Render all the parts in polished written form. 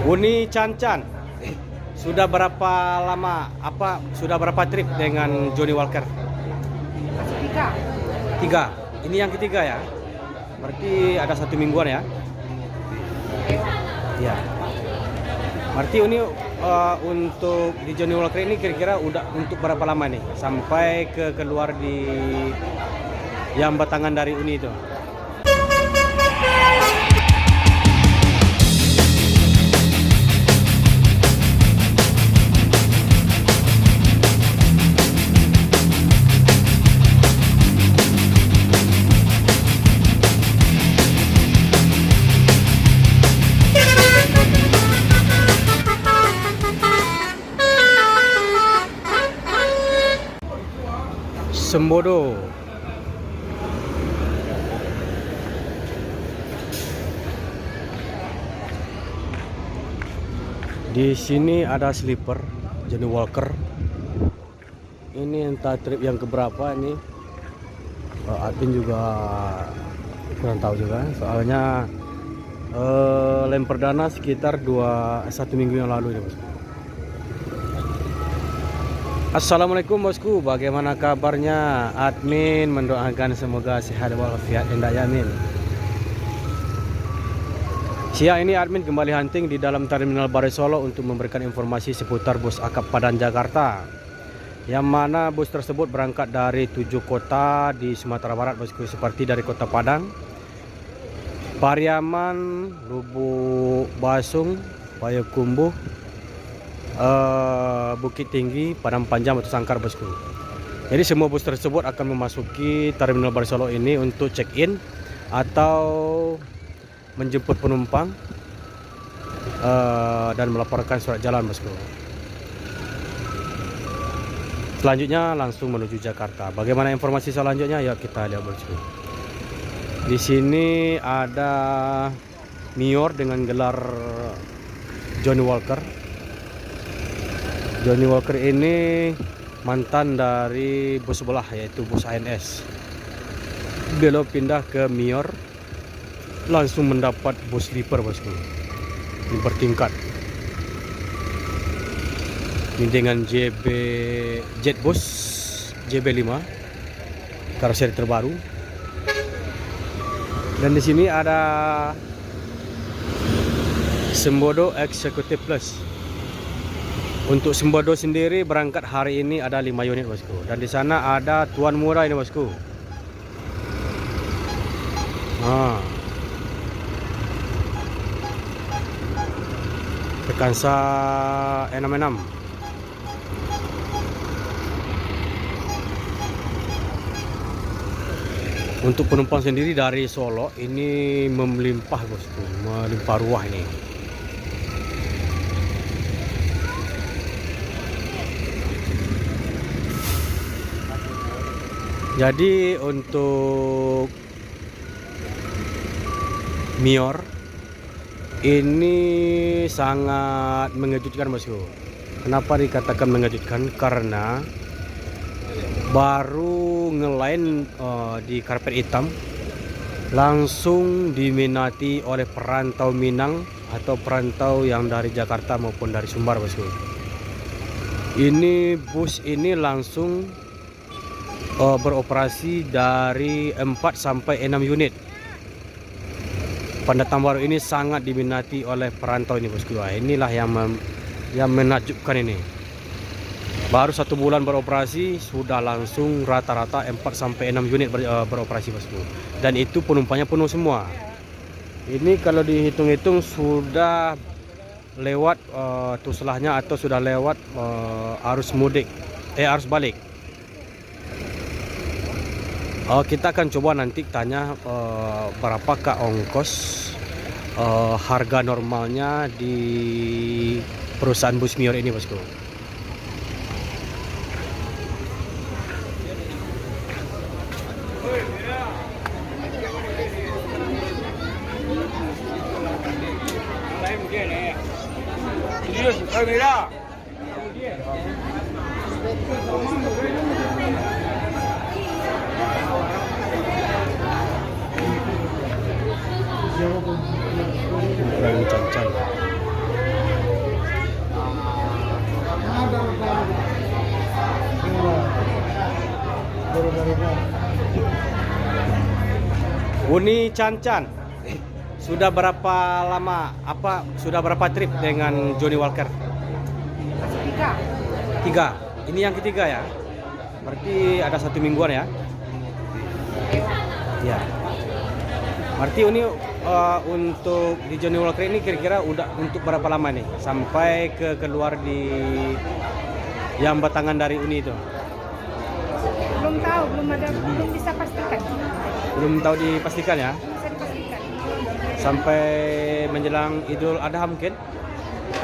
Uni Cancan, sudah berapa lama, sudah berapa trip dengan Johnny Walker? Tiga. Ini yang ketiga ya? Berarti ada 1 mingguan ya? Iya. Berarti ini untuk di Johnny Walker ini kira-kira udah untuk berapa lama nih? Sampai keluar di yang batangan dari Uni itu? Sembodo. Di sini ada sleeper Johnny Walker. Ini entah trip yang keberapa ini. Admin juga kurang tahu juga. Soalnya lem perdana sekitar 1 minggu yang lalu ya, Bos. Assalamualaikum bosku, bagaimana kabarnya? Admin mendoakan semoga sehat walafiat dan yamin. Siang ini admin kembali hunting di dalam Terminal Barai Solo untuk memberikan informasi seputar bus akap Padang Jakarta. Yang mana bus tersebut berangkat dari 7 kota di Sumatera Barat bosku, seperti dari Kota Padang, Pariaman, Lubuk Basung, Payakumbuh, Bukit Tinggi, Padang Panjang, Batu Sangkar bosku. Jadi semua bus tersebut akan memasuki Terminal Barai Solo ini untuk check-in atau menjemput penumpang dan melaporkan surat jalan bosku. Selanjutnya langsung menuju Jakarta. Bagaimana informasi selanjutnya? Ya kita lihat bosku. Di sini ada Mior dengan gelar Johnny Walker. Johnny Walker ini mantan dari bus sebelah yaitu bus ANS. Beliau pindah ke Mior, langsung mendapat bus sleeper bosku. Ini bertingkat. Ini dengan Jetbus JB5 karoseri terbaru. Dan di sini ada Sembodo Executive Plus. Untuk Sembodo sendiri berangkat hari ini ada 5 unit bosku. Dan di sana ada Tuan Murah ini bosku. Rekansa 66. Untuk penumpang sendiri dari Solo ini melimpah bosku, melimpah ruah ini. Jadi untuk Mior ini sangat mengejutkan bosku. Kenapa dikatakan mengejutkan? Karena baru ngelain di karpet hitam langsung diminati oleh perantau Minang atau perantau yang dari Jakarta maupun dari Sumbar bosku. Ini bus ini langsung beroperasi dari 4 sampai 6 unit. Pendatang baru ini sangat diminati oleh perantau ini bosku. Inilah yang menakjubkan ini. Baru 1 bulan beroperasi sudah langsung rata-rata 4 sampai 6 unit beroperasi bosku. Dan itu penumpangnya penuh semua. Ini kalau dihitung-hitung sudah lewat tuslahnya atau sudah lewat arus balik. Kita akan coba nanti tanya berapakah ongkos harga normalnya di perusahaan bus Mior ini bosku. Ukuran Uni Cancan. Uni Cancan. Sudah berapa lama? Sudah berapa trip dengan Johnny Walker? Tiga. Ini yang ketiga ya? Berarti ada 1 mingguan ya? Ya. Berarti ini untuk di Johnny Walker ini kira-kira udah untuk berapa lama nih? Sampai keluar di yang batangan dari Uni itu? Belum tahu, belum bisa pastikan. Belum tahu dipastikan ya? Bisa dipastikan. Sampai menjelang Idul Adha mungkin?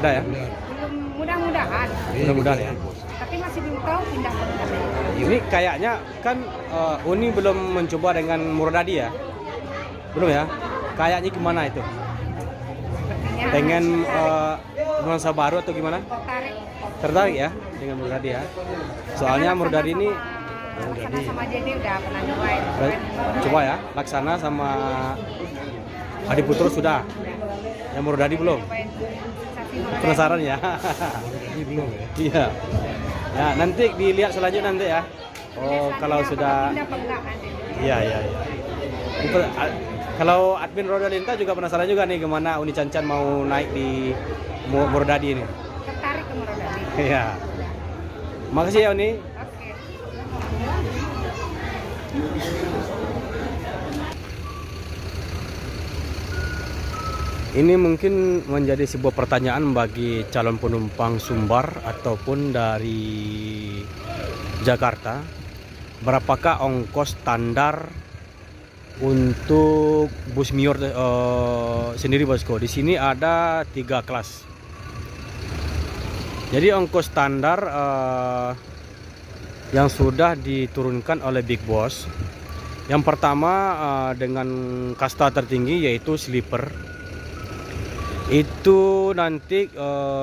Ada ya? Belum, mudah-mudahan. Mudah-mudahan ya. Tapi masih belum tahu pindah ke mana. Ini kayaknya kan Uni belum mencoba dengan Muradadi ya? Belum ya? Kayaknya gimana itu? Sepertinya Pengen nuansa baru atau gimana? tertarik. Tertarik ya dengan Muradadi ya? Soalnya Muradadi ini Laksana sama JD udah pernah nyobain. coba ya, Laksana sama Adi Putro sudah. Yang Muradadi belum? Nyobain sensasi Muradadi. Penasaran ya? Ini belum ya? Iya. Ya, nanti dilihat selanjutnya nanti ya. Oh, kalau sudah Pindah apa enggak nanti. iya. Kalau admin Roda Linta juga penasaran juga nih gimana Uni Cancan mau naik di Muradadi ini. Tertarik ke Muradadi. Iya. Makasih ya Uni. Oke. Ini mungkin menjadi sebuah pertanyaan bagi calon penumpang Sumbar ataupun dari Jakarta. Berapakah ongkos standar untuk bus Mior sendiri bosku? Di sini ada 3 kelas. Jadi ongkos standar yang sudah diturunkan oleh Big Boss. Yang pertama dengan kasta tertinggi yaitu sleeper. Itu nanti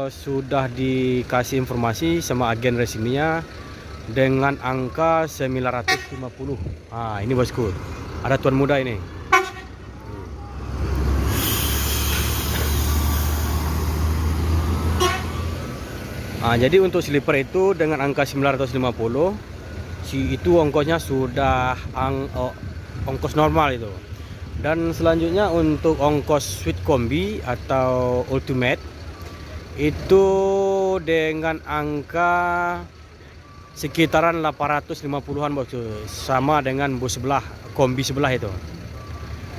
sudah dikasih informasi sama agen resminya dengan angka 950. Ah, ini bosku. Ada tuan muda ini. Jadi untuk sleeper itu dengan angka 950, itu ongkosnya sudah ongkos normal itu. Dan selanjutnya untuk ongkos suite kombi atau ultimate itu dengan angka sekitaran 850-an bosku, sama dengan bus sebelah, kombi sebelah itu.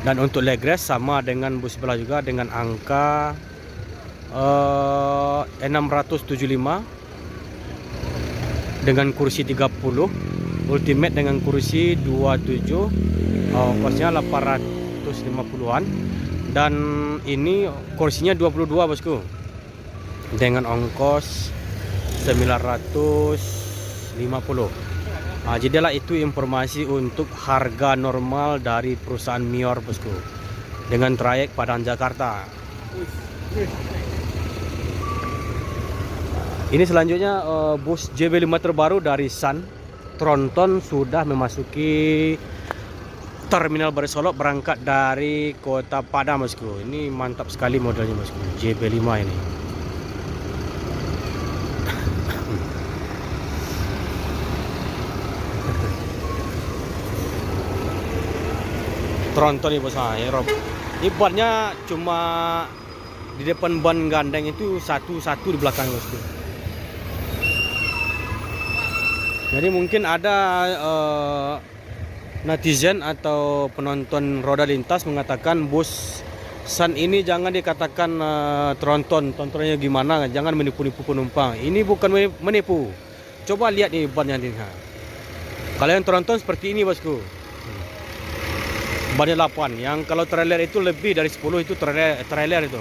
Dan untuk leg rest sama dengan bus sebelah juga dengan angka 675 dengan kursi 30, ultimate dengan kursi 27, ongkosnya 850-an, dan ini kursinya 22 bosku dengan ongkos 950. Jadilah itu informasi untuk harga normal dari perusahaan Mior bosku dengan trayek Padang Jakarta. Ini selanjutnya bus JB5 terbaru dari Sun Tronton sudah memasuki Terminal Barisolok berangkat dari Kota Padang bosku. Ini mantap sekali modelnya bosku, JB5 ini. Tronton nih bos, ya Rob. Ibaratnya cuma di depan ban gandeng itu satu di belakang bosku. Jadi mungkin ada netizen atau penonton roda lintas mengatakan bus Sun ini jangan dikatakan tronton, tontonnya gimana, jangan menipu-nipu penumpang. Ini bukan menipu. Coba lihat nih bannya nih. Kalau yang tronton seperti ini bosku. Bannya 8. Yang kalau trailer itu lebih dari 10 itu trailer itu.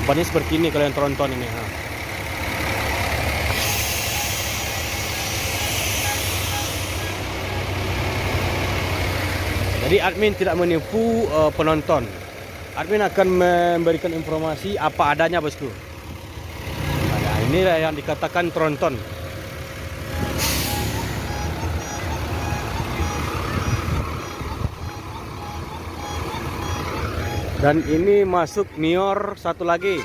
Bannya seperti ini kalau yang tronton ini. Jadi admin tidak menipu penonton. Admin akan memberikan informasi apa adanya bosku. Nah, inilah yang dikatakan tronton. Dan ini masuk Nior satu lagi.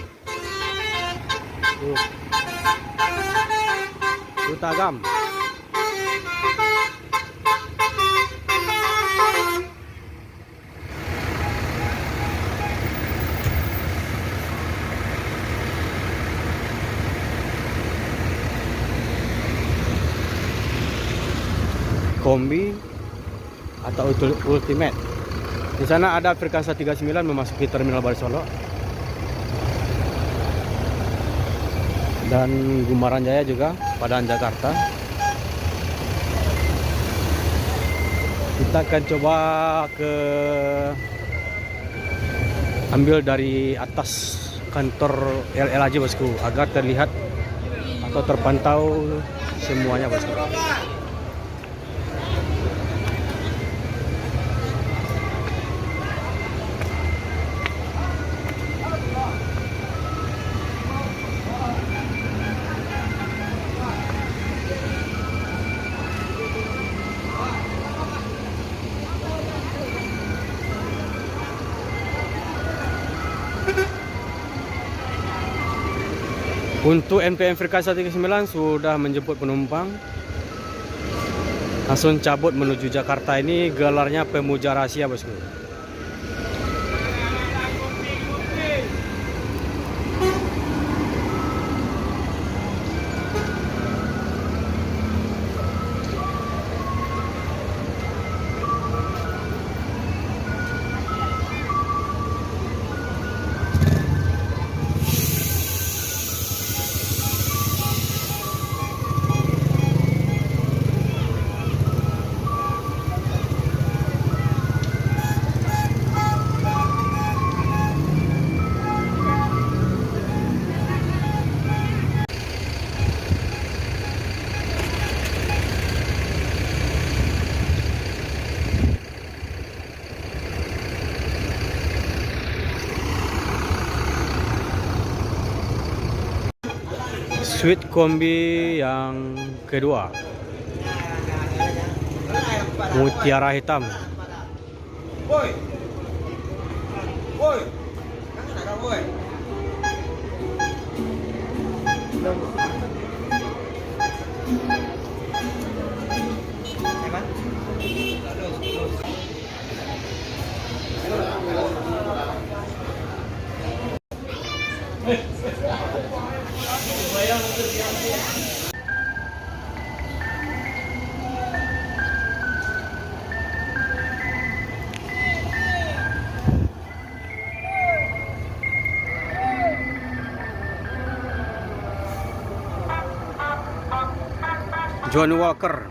Tuh. Tutagam. Kombi atau Ultimate. Di sana ada Frekansa 39 memasuki Terminal Bali Solo. Dan Gumaran Jaya juga Padang Jakarta. Kita akan coba ambil dari atas kantor LLAJ bosku agar terlihat atau terpantau semuanya bosku. Untuk NPM Frekansa 39 sudah menjemput penumpang. Langsung cabut menuju Jakarta. Ini gelarnya pemuja rahasia bosku. Suite kombi yang kedua, mutiara hitam. Boy, boy, kangen ada boy. Emang? John Walker.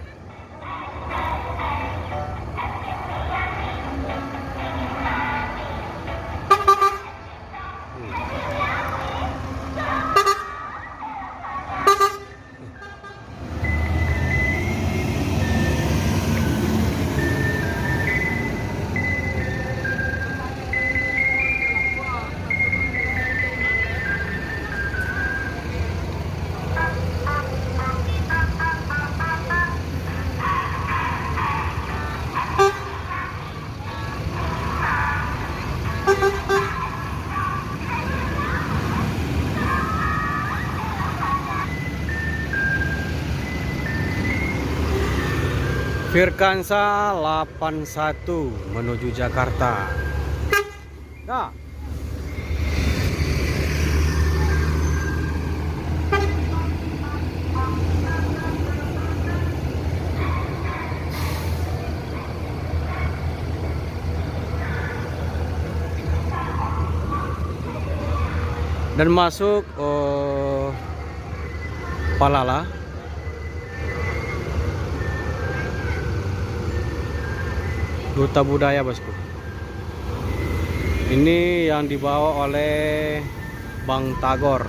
Frekansa 81 menuju Jakarta. Nah. Dan masuk Palala. Duta Budaya bosku. Ini yang dibawa oleh Bang Tagor.